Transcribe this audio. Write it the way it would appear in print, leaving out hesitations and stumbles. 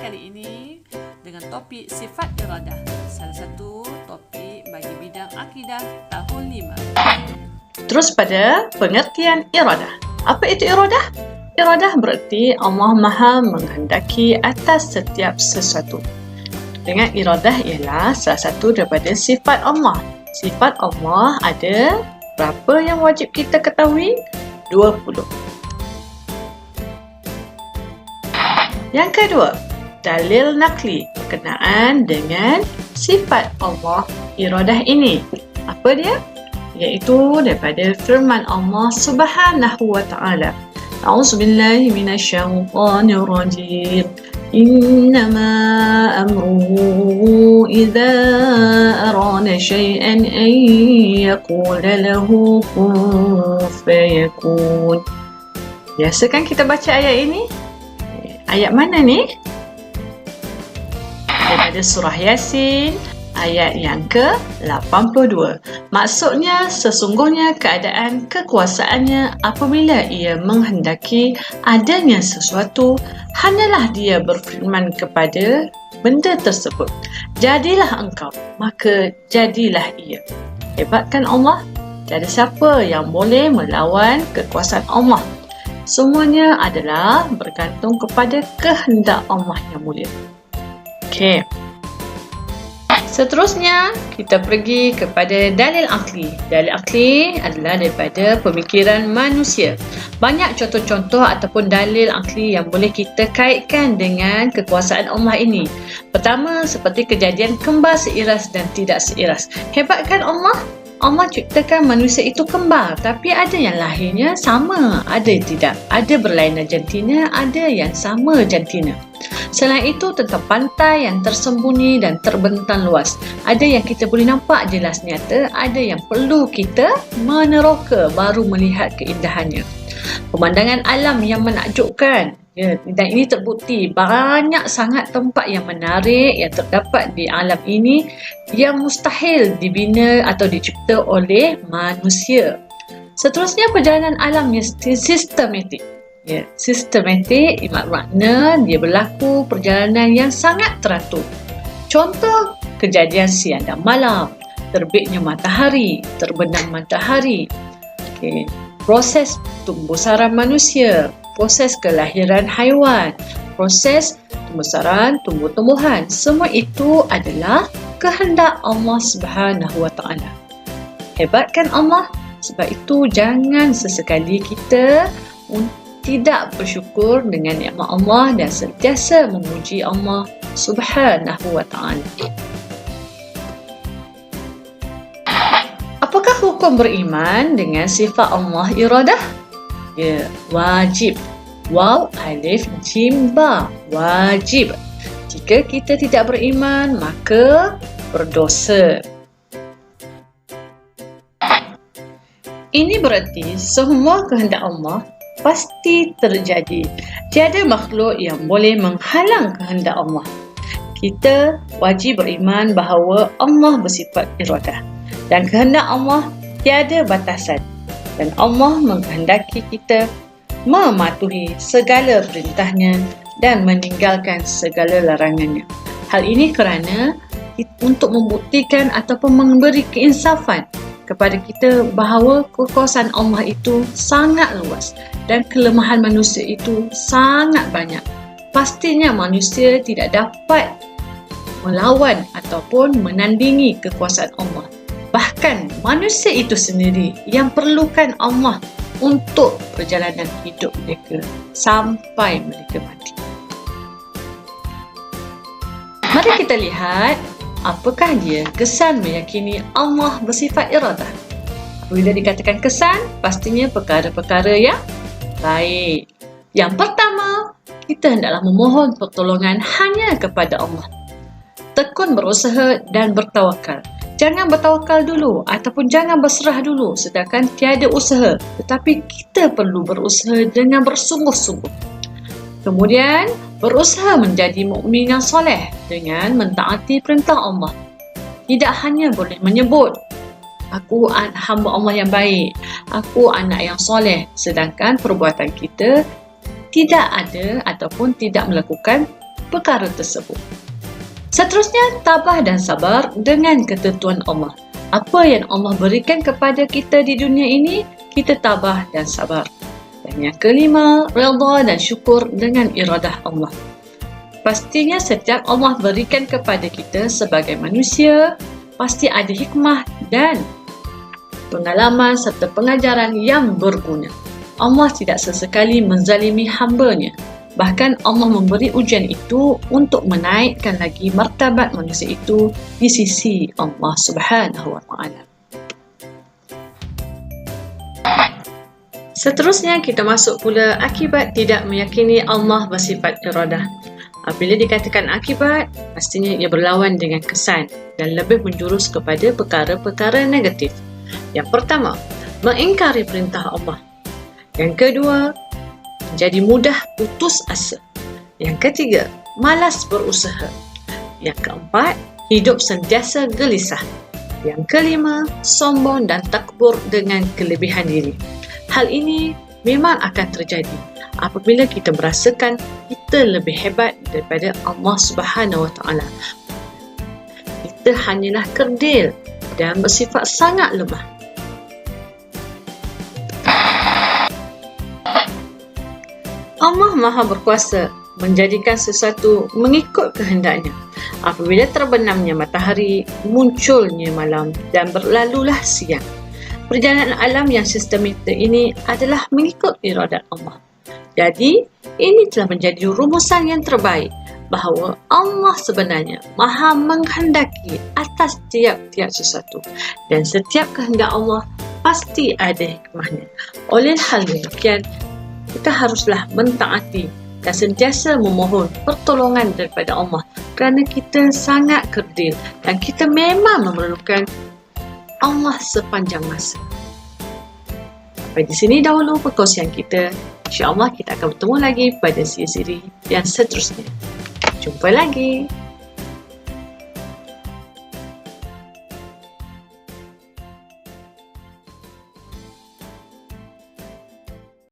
kali ini dengan topik sifat iradah, salah satu topik bagi bidang akidah tahun 5. Terus pada pengertian iradah. Apa itu iradah? Iradah berarti Allah Maha menghendaki atas setiap sesuatu. Dengan iradah ialah salah satu daripada sifat Allah. Sifat Allah ada berapa yang wajib kita ketahui? 20. Yang kedua, dalil nakli berkenaan dengan sifat Allah iradah ini. Apa dia? Iaitu daripada firman Allah Subhanahu wa taala. A'udzubillahi minasyaitonir rajim. Innama amruhu idza arada syai'an an yaqula lahu kun fayakun. Biasa kan kita baca ayat ini? Ayat mana ni? Daripada surah Yasin, ayat yang ke-82. Maksudnya, sesungguhnya keadaan kekuasaannya apabila ia menghendaki adanya sesuatu, hanyalah dia berfirman kepada benda tersebut. Jadilah engkau, maka jadilah ia. Hebat kan Allah? Tiada siapa yang boleh melawan kekuasaan Allah. Semuanya adalah bergantung kepada kehendak Allah yang mulia. Okey. Seterusnya, kita pergi kepada dalil akli. Dalil akli adalah daripada pemikiran manusia. Banyak contoh-contoh ataupun dalil akli yang boleh kita kaitkan dengan kekuasaan Allah ini. Pertama, seperti kejadian kembar seiras dan tidak seiras. Hebat kan Allah? Allah ciptakan manusia itu kembar, tapi ada yang lahirnya sama, ada yang tidak. Ada berlainan jantina, ada yang sama jantina. Selain itu, tentang pantai yang tersembunyi dan terbentang luas. Ada yang kita boleh nampak jelas nyata, ada yang perlu kita meneroka baru melihat keindahannya. Pemandangan alam yang menakjubkan. Dan ini terbukti banyak sangat tempat yang menarik yang terdapat di alam ini yang mustahil dibina atau dicipta oleh manusia. Seterusnya, perjalanan alam yang sistematik. Sistematik makna dia berlaku perjalanan yang sangat teratur. Contoh, kejadian siang dan malam, terbitnya matahari, terbenam matahari, proses tumbuh sarang manusia, proses kelahiran haiwan, proses pembesaran tumbuh-tumbuhan. Semua itu adalah kehendak Allah Subhanahu wa taala. Hebat kan Allah? Sebab itu jangan sesekali kita tidak bersyukur dengan nikmat Allah dan sentiasa memuji Allah Subhanahu wa taala. Apakah hukum beriman dengan sifat Allah iradah? Ya, wajib. Waw, alif, jim, ba. Wajib. Jika kita tidak beriman, maka berdosa. Ini berarti semua kehendak Allah pasti terjadi. Tiada makhluk yang boleh menghalang kehendak Allah. Kita wajib beriman bahawa Allah bersifat iradah. Dan kehendak Allah tiada batasan. Dan Allah menghendaki kita mematuhi segala perintahnya dan meninggalkan segala larangannya. Hal ini kerana untuk membuktikan ataupun memberi keinsafan kepada kita bahawa kekuasaan Allah itu sangat luas dan kelemahan manusia itu sangat banyak. Pastinya manusia tidak dapat melawan ataupun menandingi kekuasaan Allah. Bahkan manusia itu sendiri yang perlukan Allah untuk perjalanan hidup mereka sampai mereka mati. Mari kita lihat apakah dia kesan meyakini Allah bersifat iradah. Apabila dikatakan kesan, pastinya perkara-perkara yang baik. Yang pertama, kita hendaklah memohon pertolongan hanya kepada Allah. Tekun berusaha dan bertawakal. Jangan bertawakal dulu ataupun jangan berserah dulu sedangkan tiada usaha. Tetapi kita perlu berusaha dengan bersungguh-sungguh. Kemudian, berusaha menjadi mukmin yang soleh dengan mentaati perintah Allah. Tidak hanya boleh menyebut, aku hamba Allah yang baik, aku anak yang soleh, sedangkan perbuatan kita tidak ada ataupun tidak melakukan perkara tersebut. Seterusnya, tabah dan sabar dengan ketentuan Allah. Apa yang Allah berikan kepada kita di dunia ini, kita tabah dan sabar. Dan yang kelima, redha dan syukur dengan iradah Allah. Pastinya setiap Allah berikan kepada kita sebagai manusia, pasti ada hikmah dan pengalaman serta pengajaran yang berguna. Allah tidak sesekali menzalimi hamba-Nya. Bahkan Allah memberi ujian itu untuk menaikkan lagi martabat manusia itu di sisi Allah Subhanahu wa Ta'ala. Seterusnya kita masuk pula akibat tidak meyakini Allah bersifat iradah. Apabila dikatakan akibat, pastinya ia berlawan dengan kesan dan lebih menjurus kepada perkara-perkara negatif. Yang pertama, mengingkari perintah Allah. Yang kedua, menjadi mudah putus asa. Yang ketiga, malas berusaha. Yang keempat, hidup sentiasa gelisah. Yang kelima, sombong dan takbur dengan kelebihan diri. Hal ini memang akan terjadi apabila kita merasakan kita lebih hebat daripada Allah Subhanahu wa Ta'ala. Kita hanyalah kerdil dan bersifat sangat lemah. Allah Maha Berkuasa menjadikan sesuatu mengikut kehendaknya. Apabila terbenamnya matahari, munculnya malam dan berlalulah siang. Perjalanan alam yang sistematik ini adalah mengikut iradat Allah. Jadi, ini telah menjadi rumusan yang terbaik bahawa Allah sebenarnya Maha menghendaki atas tiap-tiap sesuatu dan setiap kehendak Allah pasti ada hikmahnya. Oleh hal demikian, kita haruslah mentaati dan sentiasa memohon pertolongan daripada Allah kerana kita sangat kerdil dan kita memang memerlukan Allah sepanjang masa. Sampai di sini dahulu perkongsian kita. InsyaAllah kita akan bertemu lagi pada siri-siri yang seterusnya. Jumpa lagi.